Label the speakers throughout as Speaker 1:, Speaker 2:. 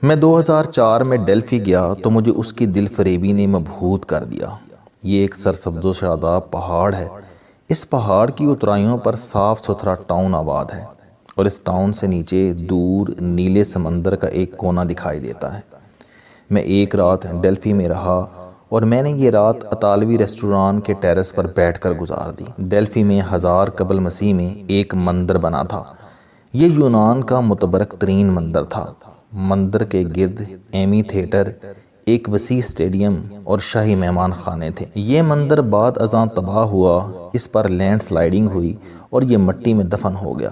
Speaker 1: میں 2004 میں ڈیلفی گیا تو مجھے اس کی دل فریبی نے مبہوت کر دیا۔ یہ ایک سرسبز و شاداب پہاڑ ہے۔ اس پہاڑ کی اترائیوں پر صاف ستھرا ٹاؤن آباد ہے اور اس ٹاؤن سے نیچے دور نیلے سمندر کا ایک کونا دکھائی دیتا ہے۔ میں ایک رات ڈیلفی میں رہا اور میں نے یہ رات اطالوی ریسٹوران کے ٹیرس پر بیٹھ کر گزار دی۔ ڈیلفی میں 1000 قبل مسیح میں ایک مندر بنا تھا۔ یہ یونان کا متبرک ترین مندر تھا۔ مندر کے گرد ایمی تھیٹر، ایک وسیع اسٹیڈیم اور شاہی مہمان خانے تھے۔ یہ مندر بعد ازاں تباہ ہوا، اس پر لینڈ سلائیڈنگ ہوئی اور یہ مٹی میں دفن ہو گیا،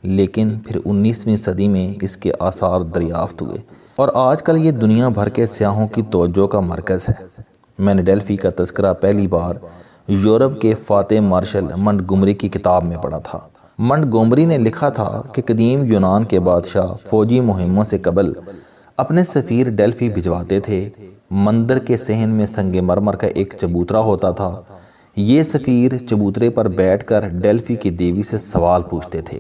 Speaker 1: لیکن پھر 19ویں صدی میں اس کے آثار دریافت ہوئے اور آج کل یہ دنیا بھر کے سیاحوں کی توجہ کا مرکز ہے۔ میں نے ڈیلفی کا تذکرہ پہلی بار یورپ کے فاتح مارشل منٹگومری کی کتاب میں پڑھا تھا۔ منٹگومری نے لکھا تھا کہ قدیم یونان کے بادشاہ فوجی مہموں سے قبل اپنے سفیر ڈیلفی بھجواتے تھے۔ مندر کے صحن میں سنگ مرمر کا ایک چبوترا ہوتا تھا۔ یہ سفیر چبوترے پر بیٹھ کر ڈیلفی کی دیوی سے سوال پوچھتے تھے۔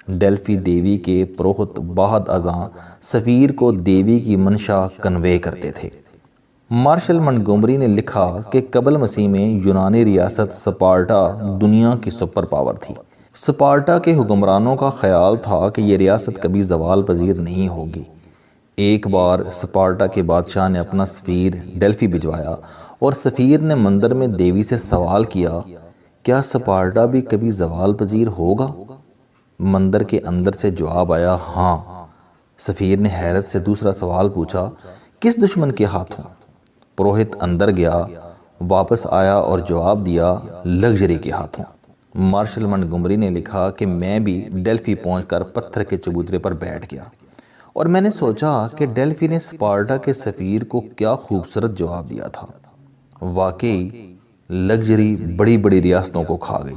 Speaker 1: ڈیلفی دیوی کے پروہت بعد ازاں سفیر کو دیوی کی منشا کنوے کرتے تھے۔ مارشل منٹگومری نے لکھا کہ قبل مسیح میں یونانی ریاست سپارٹا دنیا کی سپر پاور تھی۔ سپارٹا کے حکمرانوں کا خیال تھا کہ یہ ریاست کبھی زوال پذیر نہیں ہوگی۔ ایک بار سپارٹا کے بادشاہ نے اپنا سفیر ڈیلفی بھجوایا اور سفیر نے مندر میں دیوی سے سوال کیا، کیا سپارٹا بھی کبھی زوال پذیر ہوگا؟ مندر کے اندر سے جواب آیا، ہاں۔ سفیر نے حیرت سے دوسرا سوال پوچھا، کس دشمن کے ہاتھوں؟ پروہت اندر گیا، واپس آیا اور جواب دیا، لگژری کے ہاتھوں۔ مارشل منٹگومری نے لکھا کہ میں بھی ڈیلفی پہنچ کر پتھر کے چبوترے پر بیٹھ گیا اور میں نے سوچا کہ ڈیلفی نے سپارٹا کے سفیر کو کیا خوبصورت جواب دیا تھا۔ واقعی لگژری بڑی بڑی ریاستوں کو کھا گئی۔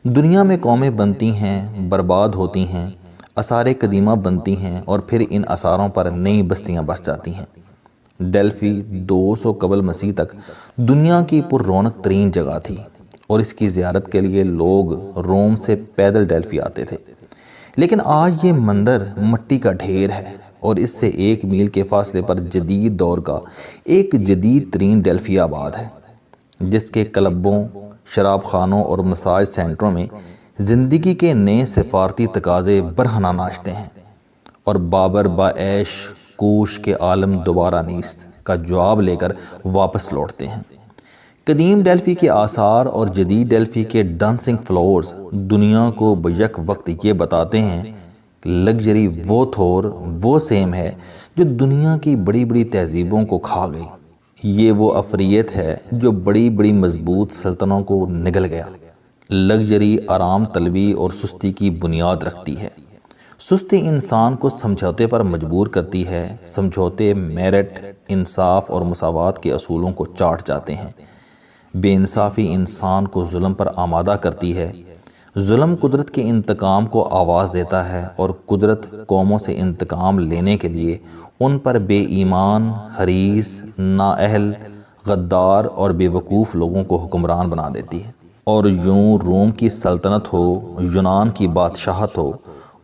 Speaker 1: دنیا میں قومیں بنتی ہیں، برباد ہوتی ہیں، آثار قدیمہ بنتی ہیں اور پھر ان آثاروں پر نئی بستیاں بس جاتی ہیں۔ ڈیلفی 200 قبل مسیح تک دنیا کی پر رونق ترین جگہ تھی اور اس کی زیارت کے لیے لوگ روم سے پیدل ڈیلفی آتے تھے، لیکن آج یہ مندر مٹی کا ڈھیر ہے اور اس سے 1 میل کے فاصلے پر جدید دور کا ایک جدید ترین ڈیلفی آباد ہے، جس کے کلبوں، شراب خانوں اور مساج سینٹروں میں زندگی کے نئے سفارتی تقاضے برہنہ ناشتے ہیں اور بابر باعیش کوش کے عالم دوبارہ نیست کا جواب لے کر واپس لوٹتے ہیں۔ قدیم ڈیلفی کے آثار اور جدید ڈیلفی کے ڈانسنگ فلورز دنیا کو بیک وقت یہ بتاتے ہیں کہ لگژری وہ تھور، وہ سیم ہے جو دنیا کی بڑی بڑی تہذیبوں کو کھا گئی۔ یہ وہ افریت ہے جو بڑی بڑی مضبوط سلطنتوں کو نگل گیا۔ لگژری آرام طلبی اور سستی کی بنیاد رکھتی ہے۔ سستی انسان کو سمجھوتے پر مجبور کرتی ہے۔ سمجھوتے میرٹ، انصاف اور مساوات کے اصولوں کو چاٹ جاتے ہیں۔ بے انصافی انسان کو ظلم پر آمادہ کرتی ہے۔ ظلم قدرت کے انتقام کو آواز دیتا ہے اور قدرت قوموں سے انتقام لینے کے لیے ان پر بے ایمان، حریص، نااہل، غدار اور بے وقوف لوگوں کو حکمران بنا دیتی ہے۔ اور یوں روم کی سلطنت ہو، یونان کی بادشاہت ہو،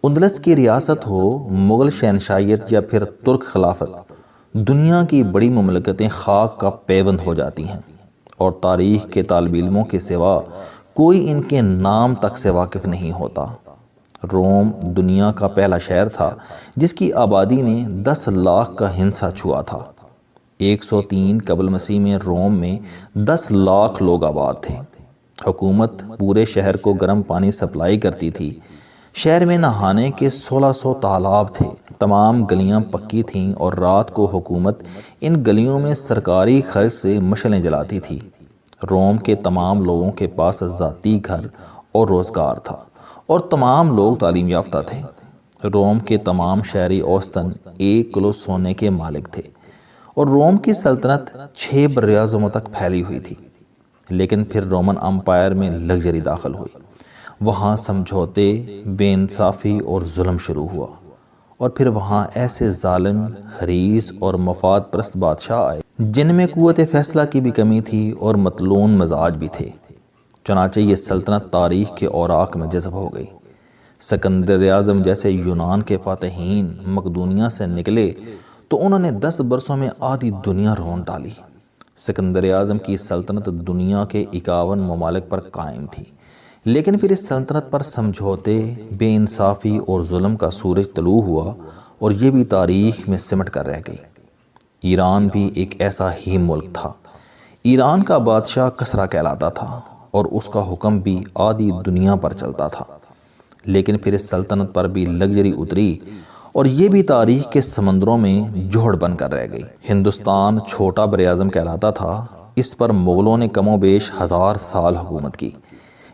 Speaker 1: اندلس کی ریاست ہو، مغل شہنشاہیت یا پھر ترک خلافت، دنیا کی بڑی مملکتیں خاک کا پیوند ہو جاتی ہیں اور تاریخ کے طالب علموں کے سوا کوئی ان کے نام تک سے واقف نہیں ہوتا۔ روم دنیا کا پہلا شہر تھا جس کی آبادی نے 10 لاکھ کا ہنسا چھوا تھا۔ 103 قبل مسیح میں روم میں 10 لاکھ لوگ آباد تھے۔ حکومت پورے شہر کو گرم پانی سپلائی کرتی تھی۔ شہر میں نہانے کے 1600 تالاب تھے۔ تمام گلیاں پکی تھیں اور رات کو حکومت ان گلیوں میں سرکاری خرچ سے مشعلیں جلاتی تھی۔ روم کے تمام لوگوں کے پاس ذاتی گھر اور روزگار تھا اور تمام لوگ تعلیم یافتہ تھے۔ روم کے تمام شہری اوسطاً 1 کلو سونے کے مالک تھے اور روم کی سلطنت 6 براعظموں تک پھیلی ہوئی تھی۔ لیکن پھر رومن امپائر میں لگژری داخل ہوئی۔ وہاں سمجھوتے، بے انصافی اور ظلم شروع ہوا اور پھر وہاں ایسے ظالم، حریص اور مفاد پرست بادشاہ آئے جن میں قوت فیصلہ کی بھی کمی تھی اور متلون مزاج بھی تھے۔ چنانچہ یہ سلطنت تاریخ کے اوراق میں جذب ہو گئی۔ سکندر اعظم جیسے یونان کے فاتحین مقدونیہ سے نکلے تو انہوں نے 10 برسوں میں آدھی دنیا رون ڈالی۔ سکندر اعظم کی سلطنت دنیا کے 51 ممالک پر قائم تھی، لیکن پھر اس سلطنت پر سمجھوتے، بے انصافی اور ظلم کا سورج طلوع ہوا اور یہ بھی تاریخ میں سمٹ کر رہ گئی۔ ایران بھی ایک ایسا ہی ملک تھا۔ ایران کا بادشاہ کسریٰ کہلاتا تھا اور اس کا حکم بھی آدھی دنیا پر چلتا تھا، لیکن پھر اس سلطنت پر بھی لگژری اتری اور یہ بھی تاریخ کے سمندروں میں جوہر بن کر رہ گئی۔ ہندوستان چھوٹا براعظم کہلاتا تھا، اس پر مغلوں نے کم و بیش 1000 سال حکومت کی،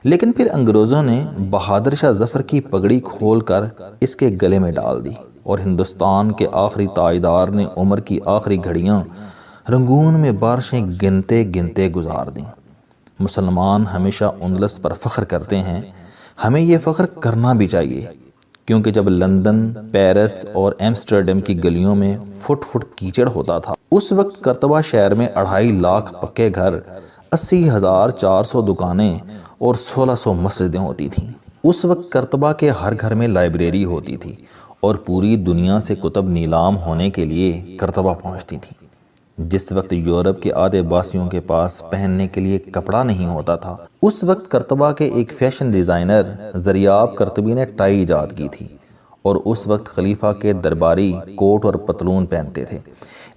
Speaker 1: لیکن پھر انگریزوں نے بہادر شاہ ظفر کی پگڑی کھول کر اس کے گلے میں ڈال دی اور ہندوستان کے آخری تاجدار نے عمر کی آخری گھڑیاں رنگون میں بارشیں گنتے گنتے گزار دیں۔ مسلمان ہمیشہ اندلس پر فخر کرتے ہیں، ہمیں یہ فخر کرنا بھی چاہیے، کیونکہ جب لندن، پیرس اور ایمسٹرڈیم کی گلیوں میں فٹ فٹ کیچڑ ہوتا تھا، اس وقت کرتبہ شہر میں 2.5 لاکھ پکے گھر، 80,400 دکانیں اور 1600 مسجدیں ہوتی تھیں۔ اس وقت کرتبہ کے ہر گھر میں لائبریری ہوتی تھی اور پوری دنیا سے کتب نیلام ہونے کے لیے کرتبہ پہنچتی تھیں۔ جس وقت یورپ کے آدھے باسیوں کے پاس پہننے کے لیے کپڑا نہیں ہوتا تھا، اس وقت کرتبہ کے ایک فیشن ڈیزائنر زریاب کرتبی نے ٹائی ایجاد کی تھی اور اس وقت خلیفہ کے درباری کوٹ اور پتلون پہنتے تھے۔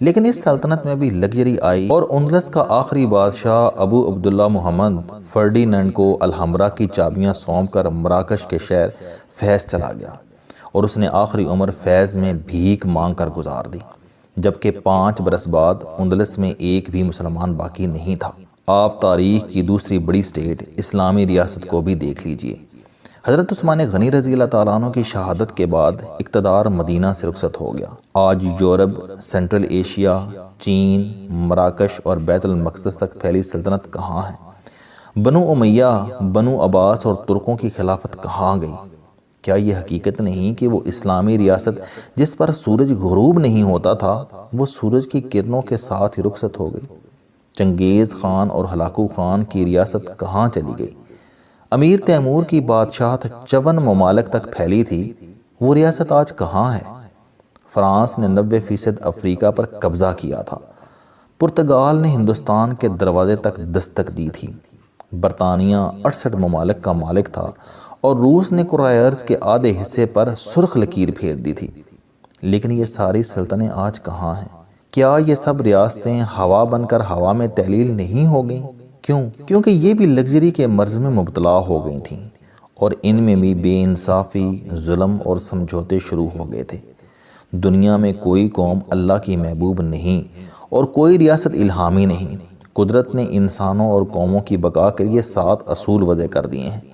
Speaker 1: لیکن اس سلطنت میں بھی لگژری آئی اور اندلس کا آخری بادشاہ ابو عبداللہ محمد فرڈیننڈ کو الحمرا کی چابیاں سونپ کر مراکش کے شہر فیض چلا گیا اور اس نے آخری عمر فیض میں بھیک مانگ کر گزار دی، جبکہ 5 برس بعد اندلس میں ایک بھی مسلمان باقی نہیں تھا۔ آپ تاریخ کی دوسری بڑی سٹیٹ اسلامی ریاست کو بھی دیکھ لیجئے۔ حضرت عثمان غنی رضی اللہ تعالیٰ عنہ کی شہادت کے بعد اقتدار مدینہ سے رخصت ہو گیا۔ آج یورپ، سینٹرل ایشیا، چین، مراکش اور بیت المقدس تک پھیلی سلطنت کہاں ہے؟ بنو امیہ، بنو عباس اور ترکوں کی خلافت کہاں گئی؟ کیا یہ حقیقت نہیں کہ وہ اسلامی ریاست جس پر سورج غروب نہیں ہوتا تھا، وہ سورج کی کرنوں کے ساتھ ہی رخصت ہو گئی؟ چنگیز خان اور ہلاکو خان کی ریاست کہاں چلی گئی؟ امیر تیمور کی بادشاہت 54 ممالک تک پھیلی تھی، وہ ریاست آج کہاں ہے؟ فرانس نے 90% افریقہ پر قبضہ کیا تھا، پرتگال نے ہندوستان کے دروازے تک دستک دی تھی، برطانیہ 68 ممالک کا مالک تھا اور روس نے کرائرز کے آدھے حصے پر سرخ لکیر پھیر دی تھی۔ لیکن یہ ساری سلطنتیں آج کہاں ہیں؟ کیا یہ سب ریاستیں ہوا بن کر ہوا میں تحلیل نہیں ہو گئیں؟ کیوں؟ کیونکہ یہ بھی لگژری کے مرض میں مبتلا ہو گئی تھیں اور ان میں بھی بے انصافی، ظلم اور سمجھوتے شروع ہو گئے تھے۔ دنیا میں کوئی قوم اللہ کی محبوب نہیں اور کوئی ریاست الہامی نہیں۔ قدرت نے انسانوں اور قوموں کی بقا کے لیے 7 اصول وضع کر دیے ہیں۔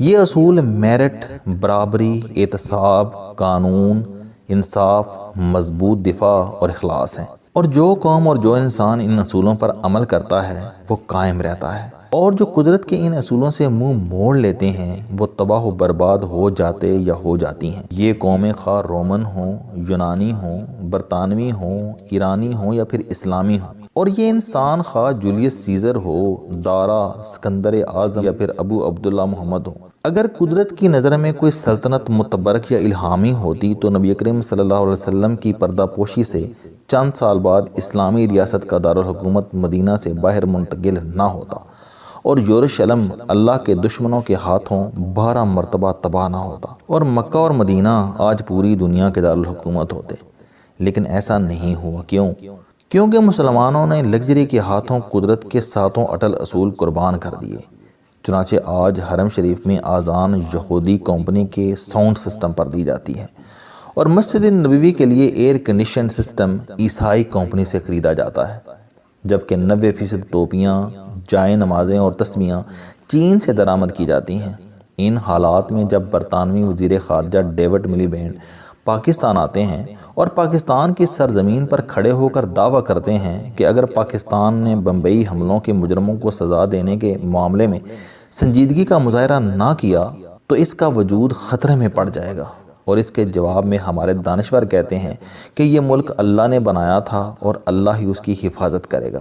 Speaker 1: یہ اصول میرٹ، برابری، احتساب، قانون، انصاف، مضبوط دفاع اور اخلاص ہیں، اور جو قوم اور جو انسان ان اصولوں پر عمل کرتا ہے وہ قائم رہتا ہے، اور جو قدرت کے ان اصولوں سے منہ موڑ لیتے ہیں وہ تباہ و برباد ہو جاتے یا ہو جاتی ہیں۔ یہ قومیں خواہ رومن ہوں، یونانی ہوں، برطانوی ہوں، ایرانی ہوں یا پھر اسلامی ہوں، اور یہ انسان خواہ جولیس سیزر ہو، دارا، سکندر اعظم یا پھر ابو عبداللہ محمد ہو۔ اگر قدرت کی نظر میں کوئی سلطنت متبرک یا الہامی ہوتی تو نبی کریم صلی اللہ علیہ وسلم کی پردہ پوشی سے چند سال بعد اسلامی ریاست کا دارالحکومت مدینہ سے باہر منتقل نہ ہوتا اور یروشلم اللہ کے دشمنوں کے ہاتھوں 12 مرتبہ تباہ نہ ہوتا اور مکہ اور مدینہ آج پوری دنیا کے دارالحکومت ہوتے۔ لیکن ایسا نہیں ہوا۔ کیوں؟ کیونکہ مسلمانوں نے لگژری کے ہاتھوں قدرت کے 7 اٹل اصول قربان کر دیے۔ چنانچہ آج حرم شریف میں آذان یہودی کمپنی کے ساؤنڈ سسٹم پر دی جاتی ہے اور مسجد نبوی کے لیے ایئر کنڈیشن سسٹم عیسائی کمپنی سے خریدا جاتا ہے، جبکہ 90% ٹوپیاں، جائے نمازیں اور تسمیاں چین سے درآمد کی جاتی ہیں۔ ان حالات میں جب برطانوی وزیر خارجہ ڈیوڈ ملی بینڈ پاکستان آتے ہیں اور پاکستان کی سرزمین پر کھڑے ہو کر دعویٰ کرتے ہیں کہ اگر پاکستان نے بمبئی حملوں کے مجرموں کو سزا دینے کے معاملے میں سنجیدگی کا مظاہرہ نہ کیا تو اس کا وجود خطرے میں پڑ جائے گا، اور اس کے جواب میں ہمارے دانشور کہتے ہیں کہ یہ ملک اللہ نے بنایا تھا اور اللہ ہی اس کی حفاظت کرے گا،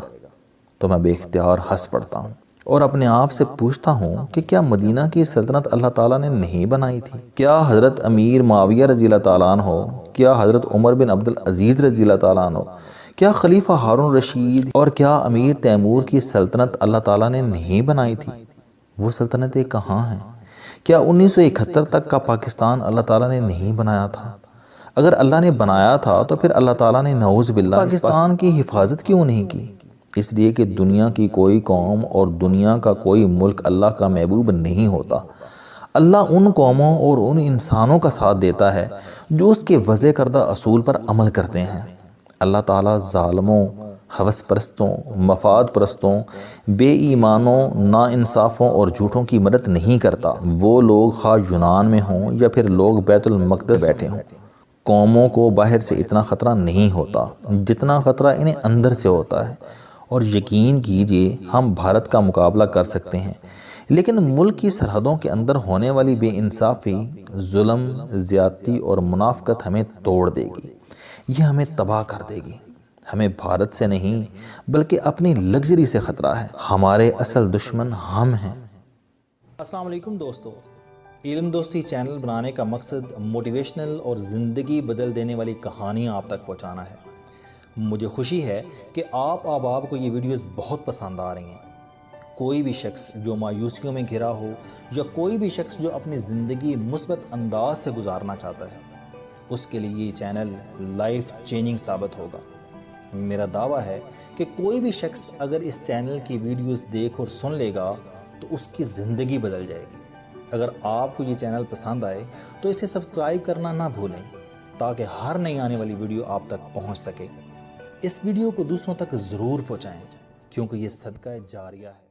Speaker 1: تو میں بے اختیار ہنس پڑتا ہوں اور اپنے آپ سے پوچھتا ہوں کہ کیا مدینہ کی سلطنت اللہ تعالیٰ نے نہیں بنائی تھی؟ کیا حضرت امیر معاویہ رضی اللہ تعالیٰ عنہ ہو، کیا حضرت عمر بن عبد العزیز رضی اللہ تعالیٰ عنہ، کیا خلیفہ ہارون رشید اور کیا امیر تیمور کی سلطنت اللہ تعالیٰ نے نہیں بنائی تھی؟ وہ سلطنتیں کہاں ہیں؟ کیا 1971 تک کا پاکستان اللہ تعالیٰ نے نہیں بنایا تھا؟ اگر اللہ نے بنایا تھا تو پھر اللہ تعالیٰ نے نعوذ باللہ پاکستان کی حفاظت کیوں نہیں کی؟ اس لیے کہ دنیا کی کوئی قوم اور دنیا کا کوئی ملک اللہ کا محبوب نہیں ہوتا۔ اللہ ان قوموں اور ان انسانوں کا ساتھ دیتا ہے جو اس کے وضع کردہ اصول پر عمل کرتے ہیں۔ اللہ تعالیٰ ظالموں، ہوس پرستوں، مفاد پرستوں، بے ایمانوں، نا انصافوں اور جھوٹوں کی مدد نہیں کرتا۔ وہ لوگ خواہ یونان میں ہوں یا پھر لوگ بیت المقدس بیٹھے ہوں، قوموں کو باہر سے اتنا خطرہ نہیں ہوتا جتنا خطرہ انہیں اندر سے ہوتا ہے۔ اور یقین کیجئے ہم بھارت کا مقابلہ کر سکتے ہیں، لیکن ملک کی سرحدوں کے اندر ہونے والی بے انصافی، ظلم، زیادتی اور منافقت ہمیں توڑ دے گی، یہ ہمیں تباہ کر دے گی۔ ہمیں بھارت سے نہیں بلکہ اپنی لگژری سے خطرہ ہے۔ ہمارے اصل دشمن ہم ہیں۔
Speaker 2: السلام علیکم دوستو، علم دوستی چینل بنانے کا مقصد موٹیویشنل اور زندگی بدل دینے والی کہانیاں آپ تک پہنچانا ہے۔ مجھے خوشی ہے کہ آپ احباب کو یہ ویڈیوز بہت پسند آ رہی ہیں۔ کوئی بھی شخص جو مایوسیوں میں گھرا ہو یا کوئی بھی شخص جو اپنی زندگی مثبت انداز سے گزارنا چاہتا ہے، اس کے لیے یہ چینل لائف چینجنگ ثابت ہوگا۔ میرا دعویٰ ہے کہ کوئی بھی شخص اگر اس چینل کی ویڈیوز دیکھ اور سن لے گا تو اس کی زندگی بدل جائے گی۔ اگر آپ کو یہ چینل پسند آئے تو اسے سبسکرائب کرنا نہ بھولیں تاکہ ہر نئی آنے والی ویڈیو آپ تک پہنچ سکے۔ اس ویڈیو کو دوسروں تک ضرور پہنچائیں کیونکہ یہ صدقہ جاریہ ہے۔